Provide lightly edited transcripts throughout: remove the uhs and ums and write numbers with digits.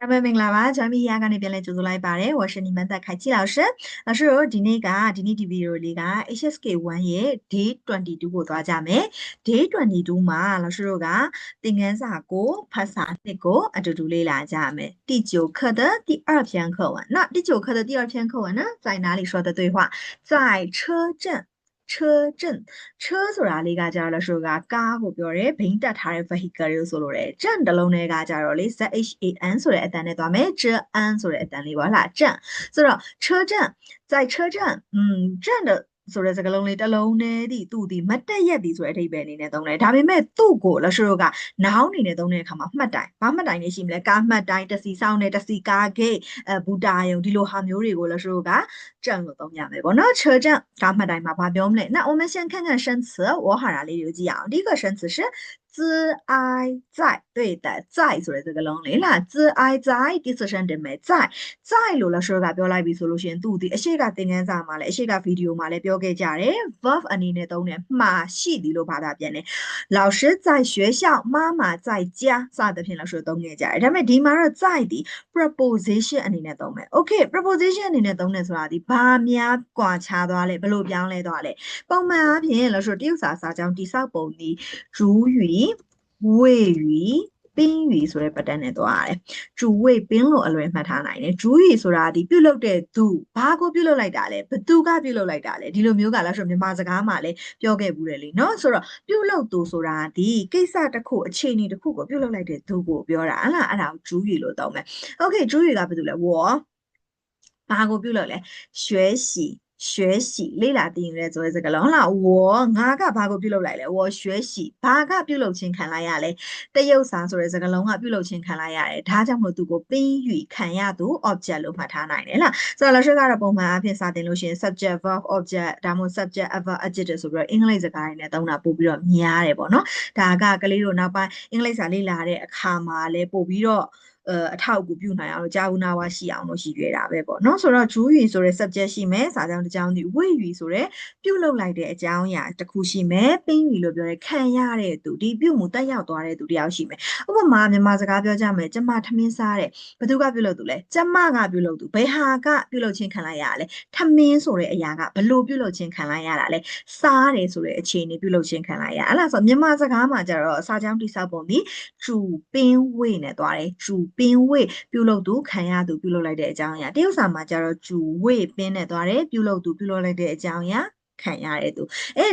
那么明了吧？咱们亚刚那边来就做来吧嘞，我是你们的凯奇老师。老师，我今天 video 里个 HSK 玩耶 Day 22ကိုသွားကြမယ်။ Day 22မှာ老师တို့ကသင်ခန်းစာကိုภาษาနှစ်ကိုအတူတူလေ့လာကြမယ်။第九课的第二篇课文，那第九课的第二篇课文呢，在哪里说的对话？在车站。车震车ဆိုတာလေးကကြတော့လို့ဆိုကကားကိုပြောတယ်ဘိန်းတက်ထားတဲ့ vehicle ကိုဆိုလို့တယ်震တစ်လုံးလေးကကြတော့လေ ZHAN ဆိုတဲ့အတန်နဲ့သွားမယ်这安ဆိုတဲ့အတန်လေးပေါ့လား震ဆိုတော့车震在车站震的ဆိုတဲ့စကားလုံးလေးတစ်လုံးနဲ့ဒီသူ့ဒီမတ်တက်ရက်ဒီဆိုတဲ့အဓိပ္ပာယ်အနေနဲ့သုံးတယ်ဒါပေမဲ့သူ့ကိုလို့ဆိုတော့ကနောင်းအနေနဲ့သုံးတဲ့အခါမှာမှတ်တိုင်ဘာမှတ်တိုင်လေးရှိမလဲကားမှတ်တိုင်တစီဆောင်နဲ့တစီကားဂိတ်ဘူတာယုံဒီလိုဟာမျိုးတွေကိုလို့ဆိုတော့က震လို့သုံးရမယ်ပေါ့နော်车震ကားမှတ်တိုင်မှာဘာပြောမလဲ那我们先看看生词我哈啦လေးကိုကြည့်အောင်第一个生词是自哀在对的在ဆိုတဲ့စကားလုံးလေးလား自哀在第四声တင်မယ်在在လို့လည်းဆိုတော့ပြောလိုက်ပြီဆိုလို့ရှိရင်သူဒီအရှိကသင်ခန်းစာမှာလည်းအရှိကဗီဒီယိုမှာလည်းပြောခဲ့ကြတယ် verb အနေနဲ့သုံးတယ်မှာရှိသည်လို့ဘာသာပြန်တယ်老师在学校妈妈在家စသဖြင့်လည်းဆိုသုံးခဲ့ကြတယ်ဒါပေမဲ့ဒီမှာတော့在ဒီ preposition အနေနဲ့သုံးမယ် okay preposition အနေနဲ့သုံးတယ်ဆိုတာဒီဘာများကွာခြားသွားလဲဘယ်လိုပြောင်းလဲသွားလဲပုံမှန်အားဖြင့်လည်းဆိုတရုတ်စာကြောင်းတိဆောက်ပုံဒီ如语谓语宾语ဆိုတဲ့ပတ်တန်းနဲ့သွားရတယ်။主谓宾လို့အလွယ်မှတ်ထားနိုင်တယ်။主语ဆိုတာဒီပြုတ်လုတဲ့သူဘာကိုပြုတ်လုလိုက်တာလဲဘသူကပြုတ်လုလိုက်တာလဲဒီလိုမျိုးကလည်းဆိုမြန်မာစကားမှာလည်းပြောခဲ့ဘူးတယ်လीနော်ဆိုတော့ပြုတ်လုသူဆိုတာဒီကိစ္စတစ်ခုအခြေအနေတစ်ခုကိုပြုတ်လုလိုက်တဲ့သူကိုပြောတာဟလားအဲ့ဒါကို主语လို့သုံးမယ်။ Okay 主语ကဘာတူလဲ我ဘာကိုပြုတ်လုလဲ学习学习လေ့လာသိရင်လည်းဆိုတဲ့စကားလုံးဟုတ်လား我ငါကဘာကိုပြုလုပ်လိုက်လဲ我学习ဘာကပြုလုပ်ခြင်းခံလိုက်ရလဲတရုတ်စာဆိုတဲ့စကားလုံးကပြုလုပ်ခြင်းခံလိုက်ရတယ်ဒါကြောင့်မလို့သူကို宾语ခံရသူ object လို့မှတ်ထားနိုင်တယ်လားဆိုတော့လက်ရှိကတော့ပုံမှန်အားဖြင့်စာသင်လို့ရှိရင် subject verb object ဒါမှမဟုတ် subject adverb adjective ဆိုပြီးတော့အင်္ဂလိပ်စကားတွေနဲ့သုံးတာပို့ပြီးတော့များတယ်ပေါ့နော်ဒါကကလေးတို့နောက်ပိုင်းအင်္ဂလိပ်စာလေ့လာတဲ့အခါမှာလည်းပို့ပြီးတော့အထောက်အကူပြုနိုင်အောင်လို့ကြာဦးနာဝရှိအောင်လို့ရည်ရွယ်တာပဲပေါ့နော်ဆိုတော့ဂျူး语ဆိုတဲ့ subject ရှိမယ်စာကြောင်းတစ်ကြောင်းဒီဝိ语ဆိုတဲ့ပြုတ်လုလိုက်တဲ့အကြောင်းအရာတစ်ခုရှိမယ်ပင်း语လို့ပြောတဲ့ခံရတဲ့သူဒီပြုတ်မှုတက်ရောက်သွားတဲ့သူတယောက်ရှိမယ်ဥပမာမြန်မာစကားပြောကြမယ်ကျမထမင်းစားတဲ့ဘသူကပြုတ်လုသူလဲကျမကပြုတ်လုသူဘယ်ဟာကပြုတ်လုခြင်းခံလိုက်ရလဲထမင်းဆိုတဲ့အရာကဘလို့ပြုတ်လုခြင်းခံလိုက်ရတာလဲစားတယ်ဆိုတဲ့အခြေအနေပြုတ်လုခြင်းခံလိုက်ရအဲ့လားဆိုမြန်မာစကားမှာကျတော့စာကြောင်းတိဆောက်ပုံဒီ主宾谓နဲ့သွားတယ်主宾谓ပြုလုပ်သူခံရသူပြုလုပ်လိုက်တဲ့အကြောင်းအရာတရုတ်စာမှာကျတော့主谓宾နဲ့သွားတယ်ပြုလုပ်သူပြုလုပ်လိုက်တဲ့အကြောင်းအရာခံရတဲ့သူ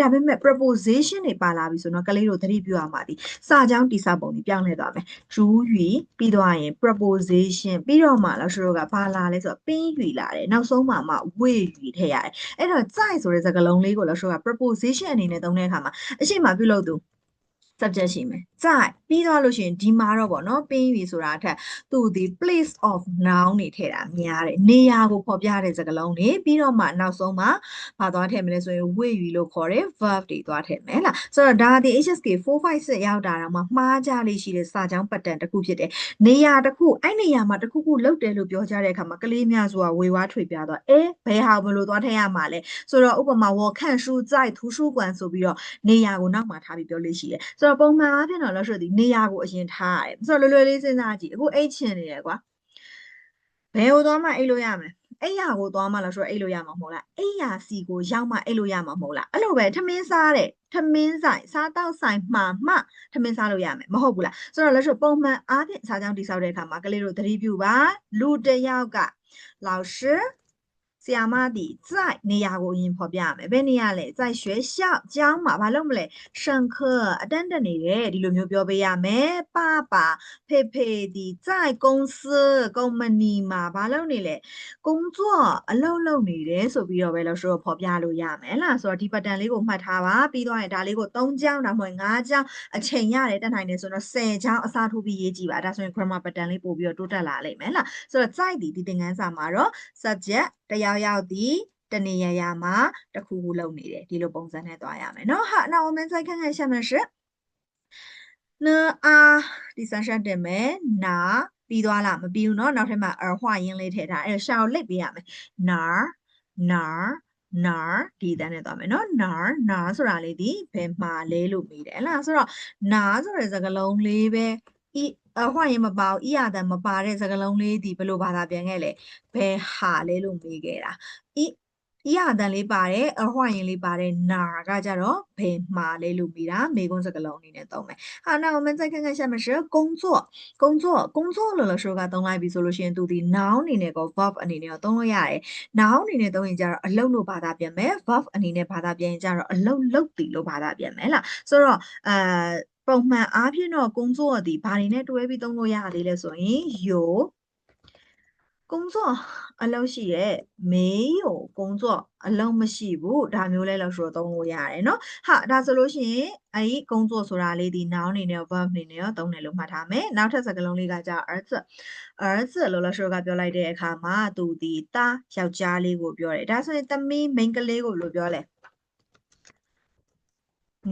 ဒါပေမဲ့ preposition တွေပါလာပြီဆိုတော့ကလေးတို့သတိပြုရမှာဒီစာကြောင်းတိဆောက်ပုံတွေပြောင်းလဲသွားမယ်主语ပြီးသွားရင် preposition ပြီးတော့မှ老师တို့ကဘာလာလဲဆိုတော့宾语လာတယ်နောက်ဆုံးမှာမှ谓语ထည့်ရတယ်အဲ့တော့在ဆိုတဲ့စကားလုံးလေးကို老师က preposition အနေနဲ့သုံးတဲ့အခါမှာအရှိမပြုလုပ်သူ subject ရှိမယ်在ပြီးသွားလို့ရှိရင်ဒီမှာတော့ဗောနော်ပင်းပြီဆိုတာအထက်သူဒီ place of noun တွေထည့်တာများတယ်နေရာကိုဖော်ပြတဲ့စကားလုံးတွေပြီးတော့မှနောက်ဆုံးမှာဘာသွားထည့်မလဲဆိုရင်ဝေ့ယူလို့ခေါ်တဲ့ verb တွေသွားထည့်မယ်လားဆိုတော့ဒါဒီ HSK 456ရောက်တာတော့မှမှားကြလေးရှိတဲ့စာကြောင်းပတ်တန်တစ်ခုဖြစ်တယ်နေရာတစ်ခုအဲ့နေရာမှာတစ်ခုခုလောက်တယ်လို့ပြောကြတဲ့အခါမှာကလေးများဆိုတာဝေဝါးထွေပြသွားဘယ်ဟာဘယ်လိုသွားထည့်ရမှာလဲဆိုတော့ဥပမာ我看书在图书馆ဆိုပြီးတော့နေရာကိုနောက်မှာထားပြီးပြောလို့ရှိတယ်ဆိုတော့ပုံမှန်အားဖြင့်တော့လို့ဆိုဒီနေရာကိုအရင်ထားရတယ်ဆိုတော့လွယ်လွယ်လေးစဉ်းစားကြည့်အခုအိတ်ချင်နေတယ်ကွာဘယ်ကိုသွားမှအိတ်လို့ရမလဲအိယာကိုသွားမှလားဆိုတော့အိတ်လို့ရမှာမဟုတ်လားအိယာစီကိုရောက်မှအိတ်လို့ရမှာမဟုတ်လားအဲ့လိုပဲထမင်းစားတဲ့ထမင်းဆိုင်စားတောက်ဆိုင်မှာမှထမင်းစားလို့ရမယ်မဟုတ်ဘူးလားဆိုတော့လို့ဆိုပုံမှန်အားဖြင့်စာကြောင်းတိဆောက်တဲ့အခါမှာကလေးတို့သတိပြုပါလူတစ်ယောက်က老师ဆရာမဒီ在နေရာကိုအရင်ဖော်ပြရမယ်ဘယ်နေရာလဲ在学校ကျောင်းမှာဘာလုပ်မလဲ上课အတန်းတက်နေတယ်ဒီလိုမျိုးပြောပေးရမယ်爸爸ဖေဖေဒီ在公司ကုမ္ပဏီမှာဘာလုပ်နေလဲ工作အလုပ်လုပ်နေတယ်ဆိုပြီးတော့ပဲလို့ဆိုတော့ဖော်ပြလို့ရမယ်လားဆိုတော့ဒီပတ်တန်လေးကိုမှတ်ထားပါပြီးသွားရင်ဒါလေးကို3ကျောင်းဒါမှမဟုတ်5ကျောင်းအချိန်ရတယ်တက်နိုင်တယ်ဆိုတော့10ကျောင်းအစားထိုးပြီးရေးကြည့်ပါဒါဆိုရင် grammar ပတ်တန်လေးပို့ပြီးတော့တိုးတက်လာလိမ့်မယ်လားဆိုတော့在ဒီသင်ခန်းစာမှာတော့ subject တယောက်ယောက်ဒီတနေရာရာမှာတစ်ခုခုလုပ်နေတယ်ဒီလိုပုံစံနဲ့သွားရမယ်เนาะ好那我们再看看下面是呢啊第三声တင်မယ်နာပြီးသွားလားမပြီးဘူးเนาะနောက်ထပ်မှာအဟွာရင်းလေးထည့်ထားအဲ့ရှာကိုလိပ်ပေးရမယ်နာနာနာဒီတန်းနဲ့သွားမယ်เนาะနာဆိုတာလေးဒီဘယ်မှာလဲလို့မေးတယ်ဟလားဆိုတော့နာဆိုတဲ့စကားလုံးလေးပဲ换言မပါဘူးဤရတဲ့မပါတဲ့စကားလုံးလေးဒီဘယ်လိုဘာသာပြန်ခဲ့လဲဘယ်ဟာလေးလို့မေးခဲ့တာဤရတဲ့လေးပါတယ်换言လေးပါတယ်哪ကကြတော့ဘယ်မှာလေးလို့မေးတာမေခွန်းစကားလုံးအနေနဲ့သုံးမယ်好那我们再看看下面是工作လို့လို့说ကသုံးလိုက်ပြီဆိုလို့ရှိရင်သူဒီ noun အနေနဲ့ကို verb အနေနဲ့ကိုသုံးလို့ရတယ် noun အနေနဲ့သုံးရင်ကြတော့အလုပ်လို့ဘာသာပြန်မယ် verb အနေနဲ့ဘာသာပြန်ရင်ကြတော့အလုပ်လုပ်ပြီလို့ဘာသာပြန်မယ်လားဆိုတော့ပုံမှန်အားဖြင့်တော့工作ဒီဘာတွေနဲ့တွဲပြီးသုံးလို့ရသေးလဲဆိုရင်有工作အလုပ်ရှိရဲ့没有工作အလုပ်မရှိဘူးဒါမျိုးလဲလို့ဆိုတော့သုံးလို့ရတယ်เนาะဟာဒါဆိုလို့ရှိရင်အဲ့ဒီ工作ဆိုတာလေးဒီ noun အနေနဲ့ verb အနေနဲ့ရောသုံးတယ်လို့မှတ်ထားမယ်နောက်ထပ်စကားလုံးလေးကကြာ儿子လို့လို့ဆိုကပြောလိုက်တဲ့အခါမှာသူဒီသားယောက်ျားလေးကိုပြောတယ်ဒါဆိုရင်သမီးမိန်းကလေးကိုလို့ပြောလဲ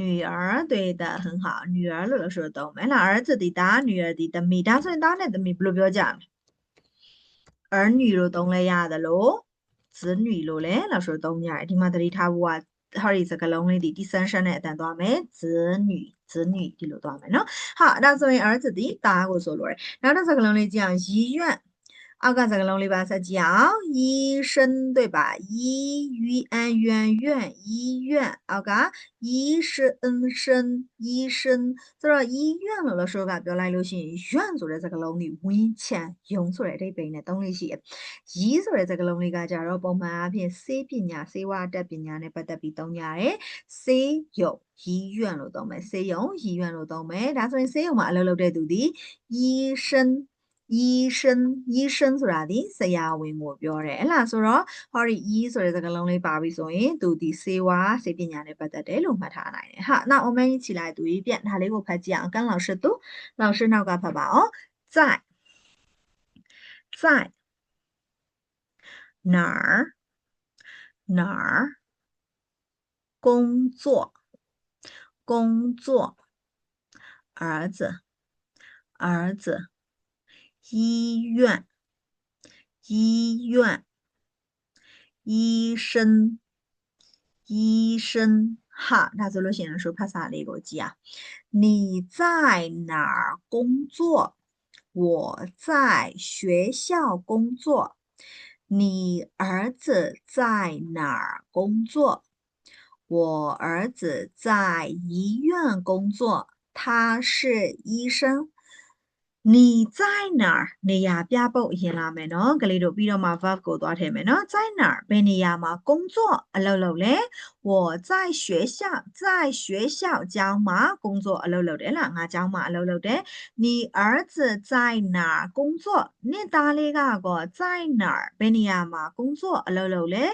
女儿对的很好女儿လို့လို့ဆိုတော့သုံးမယ်လား儿子ဒီသား女儿ဒီသမီးဒါဆိုရင်သားနဲ့သမီးဘယ်လိုပြောကြမလဲ儿女လို့သုံးလဲရတယ်လို့子女လို့လဲလို့ဆိုသုံးကြတယ်ဒီမှာသတိထားဖို့ကဟောဒီစကားလုံးလေးဒီ dissension နဲ့အတန်သွားမယ်子女ဒီလိုသွားမယ်เนาะဟာဒါဆိုရင်儿子ဒီသားကိုဆိုလို့ရတယ်နောက်တစ်စကားလုံးလေးကြည့်အောင်医院အောက်ကစကားလုံးလေးပါဆက်ကြည့်အောင်医生对吧医医院အောက်က医生ဆိုတော့医院လို့လို့ဆိုကပြောလိုက်လို့ရှိရင်院ဆိုတဲ့စကားလုံးကြီးဝင်းချံယုံဆိုတဲ့အဓိပ္ပာယ်နဲ့သုံးလို့ရှိရ医ဆိုတဲ့စကားလုံးလေးကကြတော့ပုံမှန်အားဖြင့်ဆေးပညာဆေးဝါးတက်ပညာနဲ့ပတ်သက်ပြီးသုံးကြရတယ်ဆေးရုံ医院လို့သုံးမယ်ဆေးရုံ医院လို့သုံးမယ်ဒါဆိုရင်ဆေးရုံမှာအလုပ်လုပ်တဲ့သူဒီ医生ဆိုတာဒီဆရာဝန်ကိုပြောတယ်ဟဲ့လားဆိုတော့ဟောဒီ ဆိုတဲ့စကားလုံးလေးပါပြီဆိုရင်သူဒီဆေးဝါးဆေးပညာနဲ့ပတ်သက်တယ်လို့မှတ်ထားနိုင်တယ်哈那我们一起来读一遍ဒါလေးကိုဖတ်ကြည့်အောင်跟老师读老师နောက်ကဖတ်ပါအောင်在哪儿工作儿子医院医生哈ဒါဆိုလို့ရှိရင်ဆိုဖတ်စာလေးကိုကြည့်အောင်你在哪儿工作我在学校工作你儿子在哪儿工作我儿子在医院工作他是医生你在哪儿နေရာပြပုတ်အရင်လာမယ်နော်ကလေးတို့ပြီးတော့မှ verb ကိုသွားထည့်မယ်နော်在哪儿ဘယ်နေရာမှာ工作အလုပ်လုပ်လဲ我在学校ကျောင်းမှာ工作အလုပ်လုပ်တယ်လားငါကျောင်းမှာအလုပ်လုပ်တယ်你儿子在哪儿工作နင့်သားလေးကကော在哪儿ဘယ်နေရာမှာ工作အလုပ်လုပ်လဲ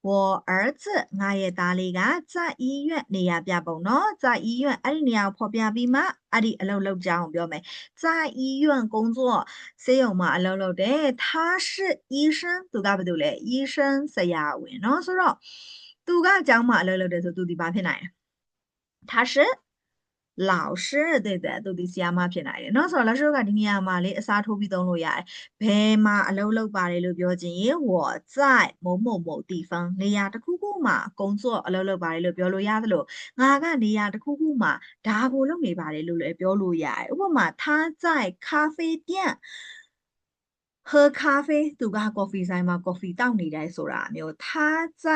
我儿子ငါရဲ့သားလေးက在医院နေရာပြပုံနော်在医院အဲ့ဒီနေရာကိုဖော်ပြပြီးမှအဲ့ဒီအလုပ်လုပ်ကြောင်းကိုပြောမယ်在医院工作ဆေးရုံမှာအလုပ်လုပ်တယ်他是医生သူကဘာလုပ်လဲ医生ဆရာဝန်เนาะဆိုတော့သူကကျောင်းမှာအလုပ်လုပ်တယ်ဆိုသူဒီဘာဖြစ်နိုင်လဲ他是老师对的သူဒီဆရာမဖြစ်နိုင်တယ်เนาะဆိုတော့老师ကဒီနေရာမှာလေအစားထိုးပြီးသုံးလို့ရတယ်ဘယ်မှာအလုပ်လုပ်ပါတယ်လို့ပြောခြင်းရင်我在某地方နေရာတစ်ခုခုမှာ工作အလုပ်လုပ်ပါတယ်လို့ပြောလို့ရတယ်လို့ငါကနေရာတစ်ခုခုမှာဒါကိုလုပ်နေပါတယ်လို့လည်းပြောလို့ရတယ်ဥပမာ他在咖啡店喝咖啡သူက coffee ဆိုင်မှာ coffee တောက်နေတယ်ဆိုတာမျိုး他在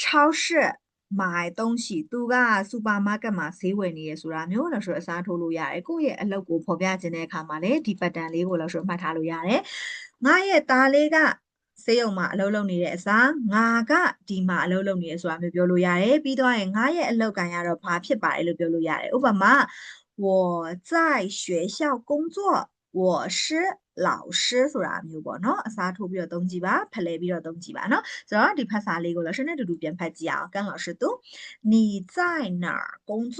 超市买东西သူကစူပါမားကတ်မှာဈေးဝယ်နေရဆိုတာမျိုးလို့ဆိုအစားထိုးလို့ရတယ်ကိုယ့်ရဲ့အလုပ်ကိုဖော်ပြခြင်းတဲ့အခါမှာလည်းဒီ pattern လေးကိုလို့ဆိုမှတ်ထားလို့ရတယ်ငါရဲ့သားလေးကဆေးရုံမှာအလုပ်လုပ်နေတဲ့အစားငါကဒီမှာအလုပ်လုပ်နေရဆိုတာမျိုးပြောလို့ရတယ်ပြီးတော့ရင်ငါရဲ့အလုပ်ကန်ရတော့ဘာဖြစ်ပါတယ်လို့ပြောလို့ရတယ်ဥပမာ我在学校工作我是老师ဆိုတာမျိုးပေါ့နော်အစားထိုးပြီးတော့သုံးကြည့်ပါဖလှယ်ပြီးတော့သုံးကြည့်ပါနော်ဆိုတော့ဒီဖတ်စာလေးကို老师နဲ့တူတူပြန်ဖတ်ကြည့်အောင်跟老师读你在哪儿工作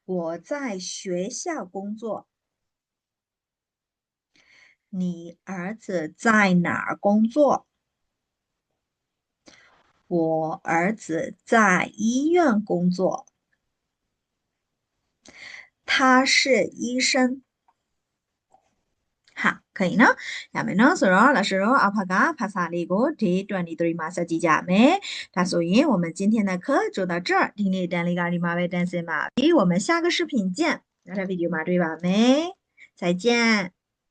我在学校工作你儿子在哪儿工作我儿子在医院工作他是医生好，可以呢。下面呢，所以老师阿帕嘎帕萨利果 Day 23嘛设计家没？那所以我们今天的课就到这儿。听你单里咖喱马尾单身嘛，我们下个视频见。那这 video 嘛对吧？没？再见。